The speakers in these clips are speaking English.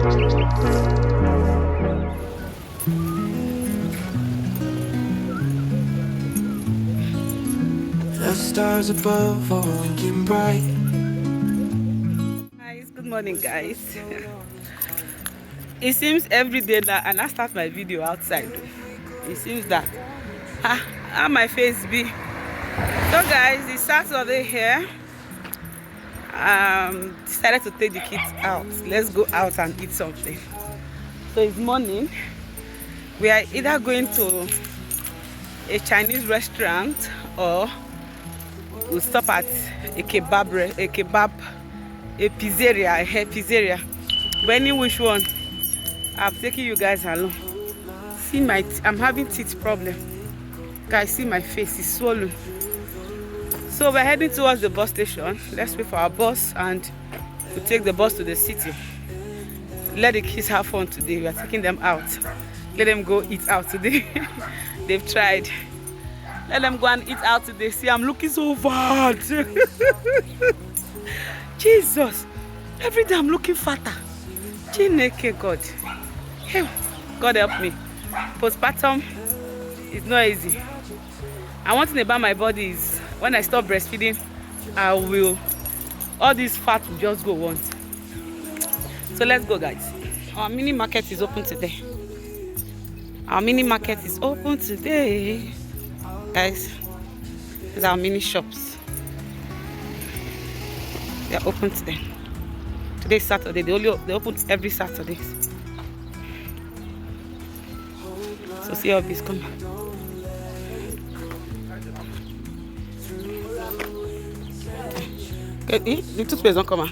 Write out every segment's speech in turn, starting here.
The stars above are winking bright. Guys, good morning, guys. It seems every day that, and I start my video outside. It seems that how my face be. So, guys, it's Saturday here. Decided to take the kids out. Let's go out and eat something. So it's morning. We are either going to a Chinese restaurant or we'll stop at a pizzeria. But any which one, I'm taking you guys along. See I'm having teeth problem. Guys, see my face is swollen. So we're heading towards the bus station. Let's wait for our bus and we'll take the bus to the city. Let the kids have fun today. We are taking them out. Let them go eat out today. They've tried. Let them go and eat out today. See, I'm looking so bad. Jesus. Every day I'm looking fatter. Chineke God. Hey, God help me. Postpartum is not easy. And one thing about my body is when I stop breastfeeding, all this fat will just go once. So let's go, guys. Our mini market is open today. Guys, these are our mini shops. They are open today. Today's Saturday. They open every Saturday. So see how this coming. Okay, the toothpaste don't come out.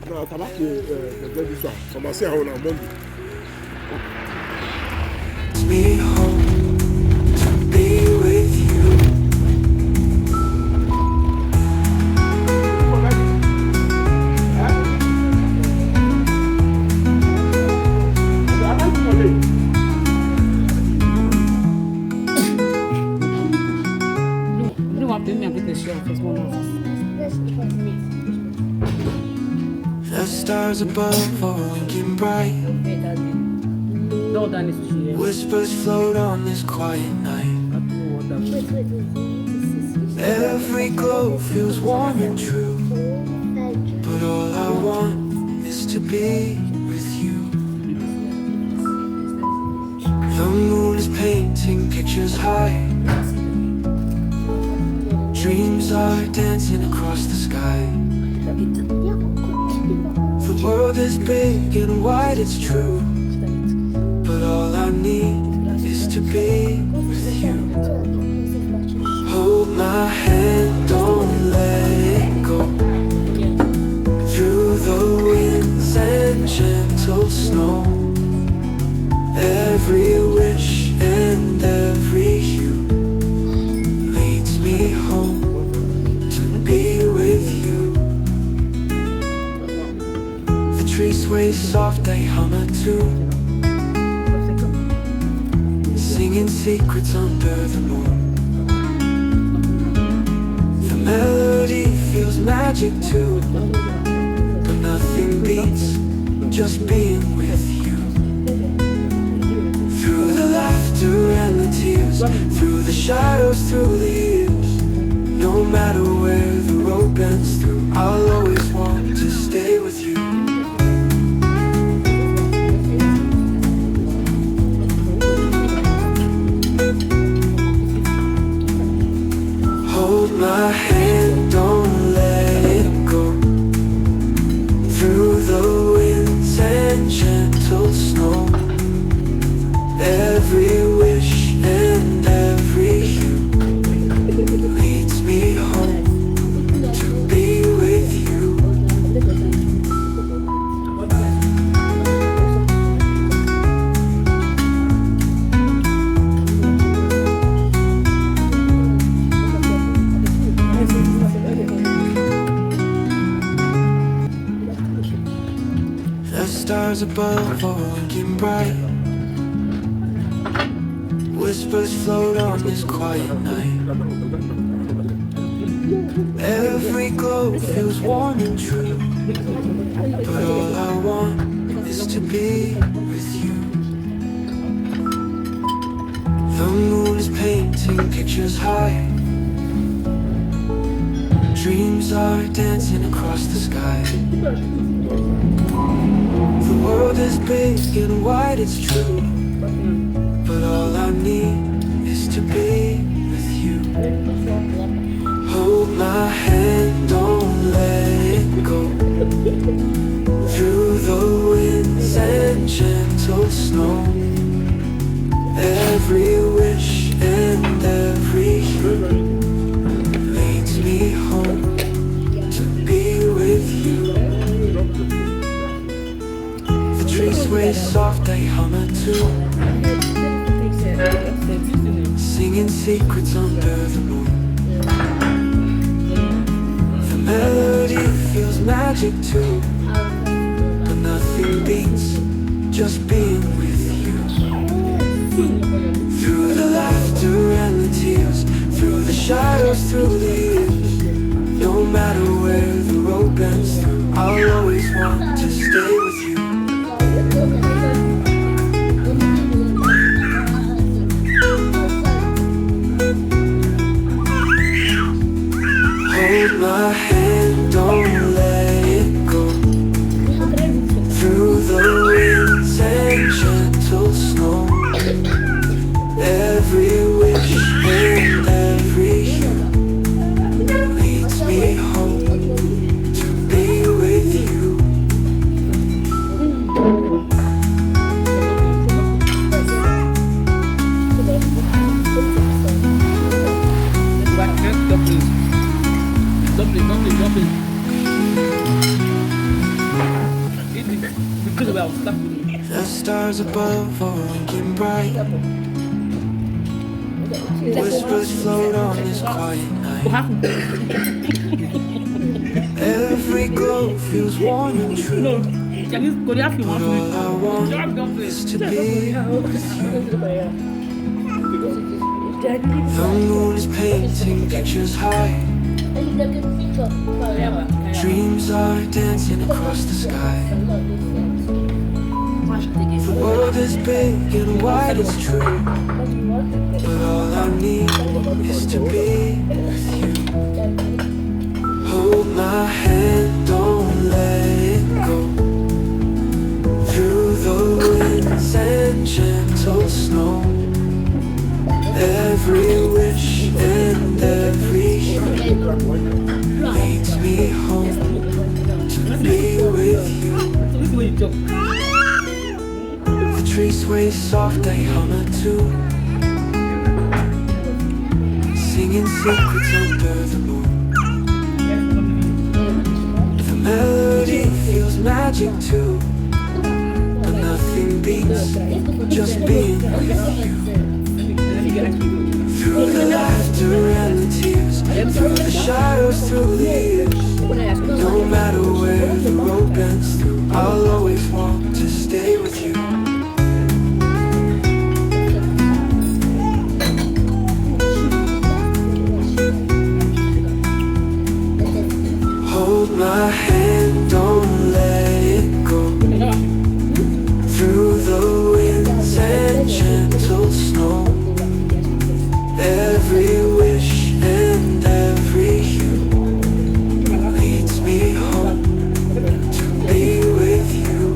No, I'm not this one. So I'm saying how on Monday. Me home to be with you. The stars above are winking bright. Whispers float on this quiet night. Every glow feels warm and true, but all I want is to be with you. The moon is painting pictures high. Dreams are dancing across the sky. The world is big and wide, it's true, but all I need is to be with you. Hold my hand, don't let it go. Through the winds and gentle snow, every wish and every hue leads me home to be with you. The trees sway soft, they hum a tune, singing secrets under the moon. The melody feels magic too, but nothing beats just being with you. Through the laughter and the tears, through the shadows, through the years, no matter where the road bends through, I'll always want to stay with you. Hold my hand, don't let it go. Through the winds and gentle snow, every wish and every hue leads me home to be with you. The stars above are winking bright. Whispers float on this quiet night. Every glow feels warm and true, but all I want is is to be with you. The moon is painting pictures high. Dreams are dancing across the sky. The world is big and wide, it's true, but all I need is to be with you. Hold my hand, don't let it go. Through the winds and gentle snow, every wish and every hue leads me home to be with you. The trees sway soft, they hum a tune, singing secrets under the moon. The melody feels magic too, but nothing beats just being with you. Through the laughter and the tears, through the shadows, through the years, no matter where the road bends through, I'll always want to stay with you. Hold my hand, don't let it go. Through the winds and gentle snow, every wish and every hue leads me home to be with you. Dumpling. Because of our stuff. The stars above are winking bright. Whispers float on this quiet night. Every glow feels warm and true, but all I want is to be with you. The moon is painting pictures high. Dreams are dancing across the sky. The world is big and wide, it's true, but all I need is to be with you. Hold my hand, don't let it go. Through the winds and gentle snow, every wish and every hue leads me home to be with you. The trees sway soft, they hum a tune, singing secrets under the moon. The melody feels magic too, but nothing beats just being with you. Through the laughter and the tears, through the shadows, through the years, no matter where the road bends through, I'll always want to stay with you. Hold my hand, don't let it go. Through the winds and gentle snow, every wish and every hue leads me home to be with you.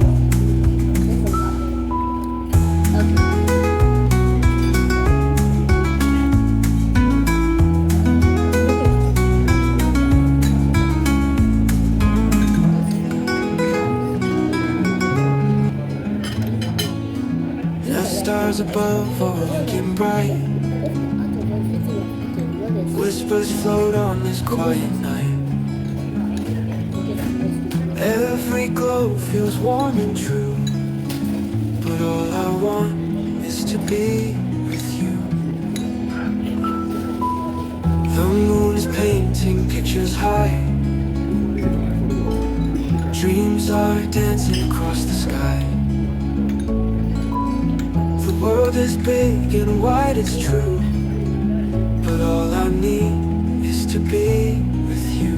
The stars above are looking bright. Whispers float on this quiet night. Every glow feels warm and true, but all I want is to be with you. The moon is painting pictures high. Dreams are dancing across the sky. The world is big and wide, it's true, but all I need is to be with you.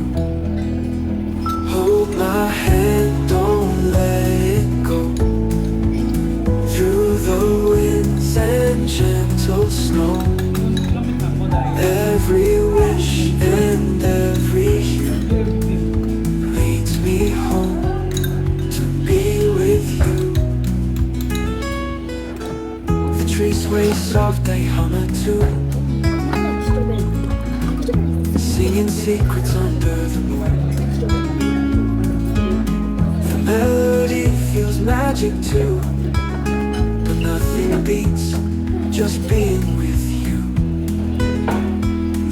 Hold my hand, don't let it go. secrets under the moon. The melody feels magic too, but nothing beats just being with you.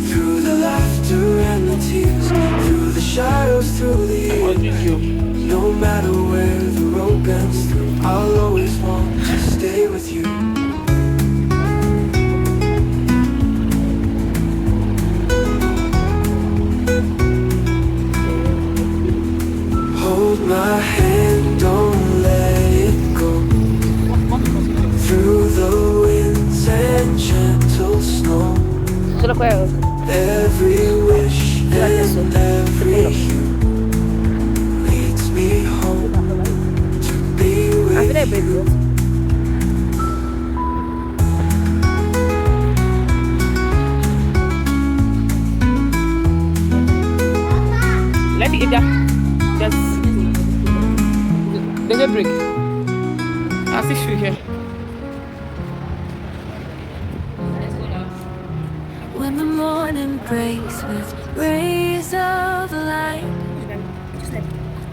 Through the laughter and the tears, through the shadows, through the years, no matter where the road bends through, I'll always want to stay with you. Hold my hand, don't let it go. Through the winds and gentle snow, every wish and every hue leads me home to be with you. Let me eat that. Just there's a break. I'll see you here. When the morning breaks with rays of light,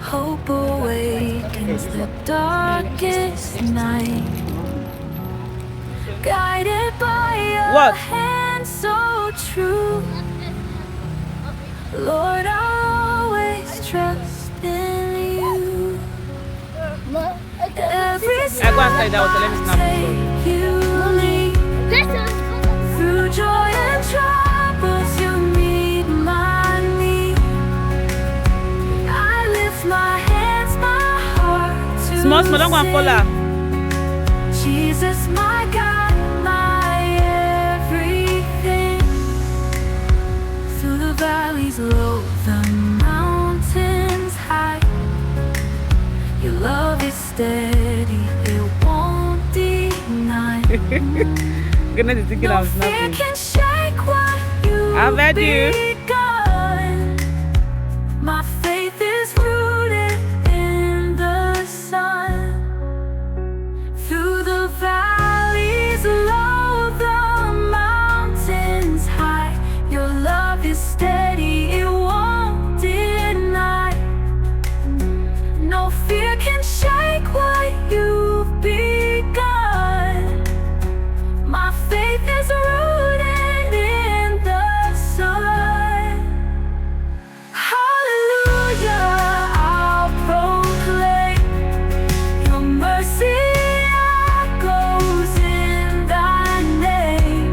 hope awakens the darkest night. Guided by your hand so true, Lord, I'll always trust in you. Every step I take, you lead. Through joy and troubles, you meet my need. I lift my hands, my heart to Small, don't go and follow. Jesus, my God, my everything. Through the valleys low, the mountains high, your love is steady, it won't deny. Goodness is thinking I was Fear nothing. can shake what I've had you. begun. My faith is rooted in the sun. Through the valleys low, the mountains high, your love is steady, it won't deny. No fear can shake what you've begun. My faith is rooted in the sun. Hallelujah, I'll proclaim your mercy echoes in thy name.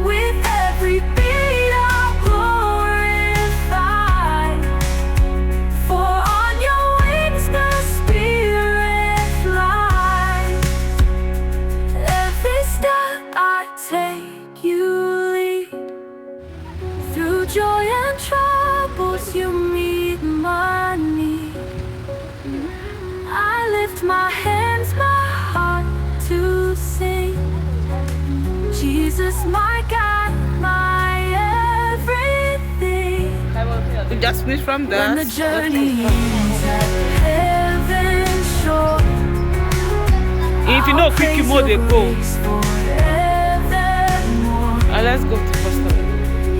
With every beat I'll glorify, for on your wings the Spirit flies. Every step I take, you lead. Through joy and troubles, you meet my need. I lift my hands, my heart to sing. Jesus, my God, my everything. We just finished from When the there. journey ends at heaven's shore, If you know quick you more they go. forevermore. Let's go to first time.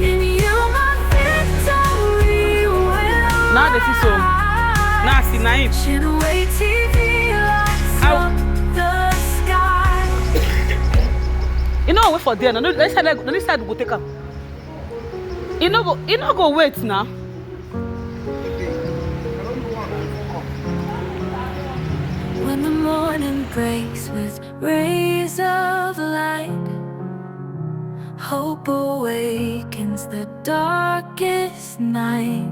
In you my victory will Now they see so. Now I see nine. Chinway TV lights Ow. up the sky. You know wait for there. No, let's say this side go take her. You know go wait now. When the morning breaks with rays of light, hope awakens the darkest night.